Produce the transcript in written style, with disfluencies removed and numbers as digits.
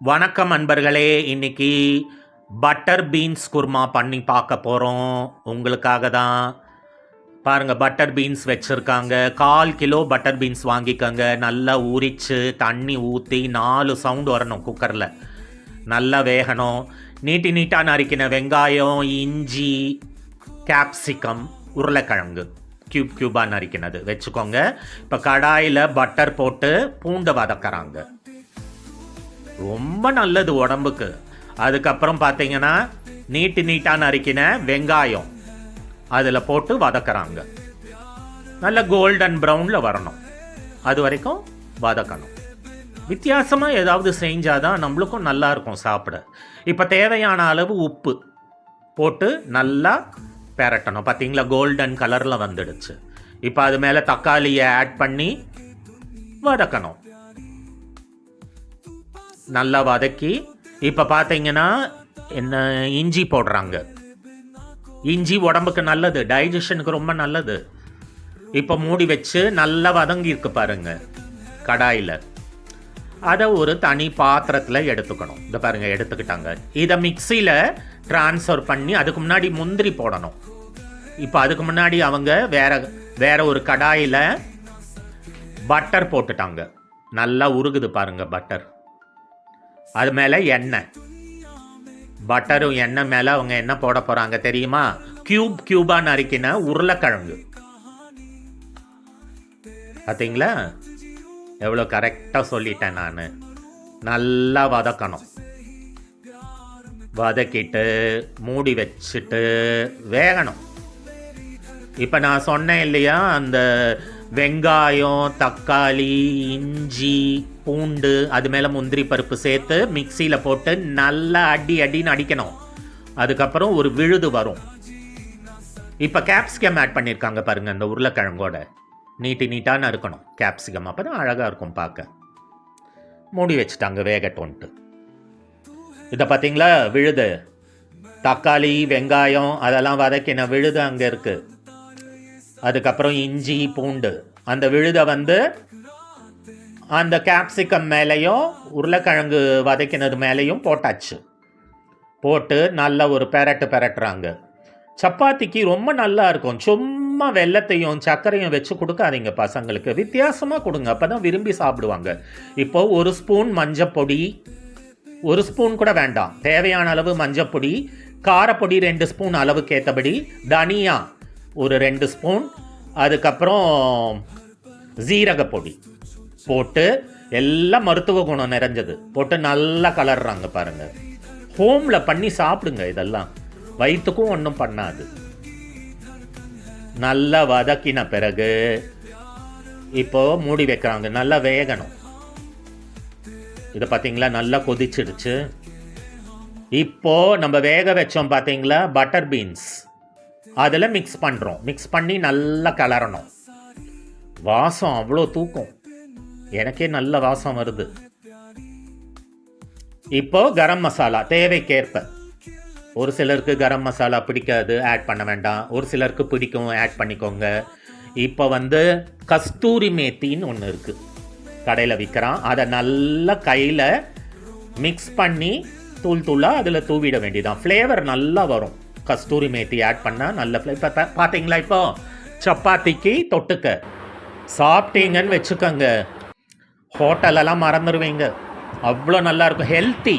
வணக்கம் அன்பர்களே. இன்னைக்கு பட்டர் பீன்ஸ் குருமா பண்ணி பார்க்க போகிறோம். உங்களுக்காக தான். பாருங்கள், பட்டர் பீன்ஸ் வச்சுருக்காங்க. 1/4 கிலோ பட்டர் பீன்ஸ் வாங்கிக்கோங்க. நல்லா உரித்து தண்ணி ஊற்றி 4 சவுண்டு வரணும் குக்கரில். நல்லா வேகணும். நீட்டாக நறுக்கின வெங்காயம், இஞ்சி, கேப்சிகம், உருளைக்கிழங்கு க்யூபாக நறுக்கினது வச்சுக்கோங்க. இப்போ கடாயில் பட்டர் போட்டு பூண்டை வதக்கிறாங்க. ரொம்ப நல்லது உடம்புக்கு. அதுக்கப்புறம் பார்த்தீங்கன்னா நீட்டாக நறுக்கின வெங்காயம் அதில் போட்டு வதக்கிறாங்க. நல்ல கோல்டன் ப்ரௌனில் வரணும், அது வரைக்கும் வதக்கணும். வித்தியாசமாக ஏதாவது செஞ்சால் தான் நம்மளுக்கும் நல்லாயிருக்கும் சாப்பிட. இப்போ தேவையான அளவு உப்பு போட்டு நல்லா பெரட்டணும். பார்த்தீங்களா, கோல்டன் கலரில் வந்துடுச்சு. இப்போ அது மேலே தக்காளியை ஆட் பண்ணி வதக்கணும். நல்லா வதக்கி இப்போ பார்த்தீங்கன்னா என்ன, இஞ்சி போடுறாங்க. இஞ்சி உடம்புக்கு நல்லது, டைஜஷனுக்கு ரொம்ப நல்லது. இப்போ மூடி வச்சு நல்லா வதங்கியிருக்கு பாருங்க கடாயில். அதை ஒரு தனி பாத்திரத்தில் எடுத்துக்கணும். இந்த பாருங்க எடுத்துக்கிட்டாங்க. இதை மிக்சியில் ட்ரான்ஸ்ஃபர் பண்ணி அதுக்கு முன்னாடி முந்திரி போடணும். இப்போ அதுக்கு முன்னாடி அவங்க வேற ஒரு கடாயில் பட்டர் போட்டுட்டாங்க. நல்லா உருகுது பாருங்க பட்டர். அது மேலே எண்ணெய், பட்டரும் எண்ணெய் மேலே அவங்க என்ன போட போகிறாங்க தெரியுமா? க்யூபாக நறுக்கின உருளைக்கிழங்கு. பார்த்தீங்களா, எவ்வளோ கரெக்டாக சொல்லிட்டேன் நான். நல்லா வதக்கணும். வதக்கிட்டு மூடி வச்சுட்டு வேகணும். இப்போ நான் சொன்னேன் இல்லையா, அந்த வெங்காயம், தக்காளி, இஞ்சி, பூண்டு, அது மேலே முந்திரி பருப்பு சேர்த்து மிக்சியில் போட்டு நல்லா அடின்னு அடிக்கணும். அதுக்கப்புறம் ஒரு விழுது வரும். இப்போ கேப்சிகம் ஆட் பண்ணியிருக்காங்க பாருங்கள். அந்த உருளைக்கிழங்கோட நீட்டாக இருக்கணும் கேப்சிகம். அப்போ தான் அழகாக இருக்கும் பார்க்க. மூடி வச்சுட்டாங்க வேகட்டோன்ட்டு. இதை பார்த்தீங்களா, விழுது, தக்காளி, வெங்காயம் அதெல்லாம் வதக்கின விழுது அங்கே இருக்குது. அதுக்கப்புறம் இஞ்சி, பூண்டு, அந்த விழுதை அந்த கேப்சிகம் மேலேயும் உருளைக்கிழங்கு வதக்கினது மேலேயும் போட்டாச்சு. போட்டு நல்ல ஒரு பெரட்டுறாங்க. சப்பாத்திக்கு ரொம்ப நல்லா இருக்கும். சும்மா வெல்லத்தையும் சர்க்கரையும் வச்சு கொடுக்காதீங்க பசங்களுக்கு. வித்தியாசமாக கொடுங்க, அப்போ தான் விரும்பி சாப்பிடுவாங்க. இப்போது 1 ஸ்பூன் மஞ்சப்பொடி, 1 ஸ்பூன் கூட வேண்டாம், தேவையான அளவு மஞ்சப்பொடி, காரப்பொடி 2 ஸ்பூன் அளவுக்கு ஏற்றபடி, தனியா ஒரு 2 ஸ்பூன், அதுக்கப்புறம் ஜீரகப்பொடி போட்டு எல்லாம் மருத்துவ குணம் நிறைஞ்சது போட்டு நல்லா கலர்றாங்க பாருங்கள். ஹோமில் பண்ணி சாப்பிடுங்க. இதெல்லாம் வயிற்றுக்கும் ஒன்றும் பண்ணாது. நல்லா வதக்கின பிறகு இப்போ மூடி வைக்கிறாங்க. நல்லா வேகணும். இதை பார்த்தீங்களா, நல்லா கொதிச்சிடுச்சு. இப்போ நம்ம வேக வச்சோம் பார்த்தீங்களா பட்டர் பீன்ஸ், அதில் மிக்ஸ் பண்ணுறோம். மிக்ஸ் பண்ணி நல்லா கலரணும். வாசம் அவ்வளோ தூக்கும். எனக்கே நல்ல வாசம் வருது. இப்போ கரம் மசாலா தேவைக்கேற்ப. ஒரு சிலருக்கு கரம் மசாலா பிடிக்காது, ஆட் பண்ண வேண்டாம். ஒரு சிலருக்கு பிடிக்கும், ஆட் பண்ணிக்கோங்க. இப்போ கஸ்தூரி மேத்தின்னு ஒன்று இருக்குது, கடையில் விற்கிறான். அதை நல்லா கையில் மிக்ஸ் பண்ணி தூளாக அதில் தூவிட வேண்டியதான். ஃப்ளேவர் நல்லா வரும். கஸ்தூரி மேத்தி ஆட் பண்ணால் நல்ல ஃப்ளேவர். பார்த்தீங்களா, இப்போ சப்பாத்திக்கு தொட்டுக்க சாப்பிட்டீங்கன்னு வச்சுக்கோங்க, ஹோட்டலெல்லாம் மறந்துடுவீங்க. அவ்வளோ நல்லாயிருக்கும், ஹெல்த்தி.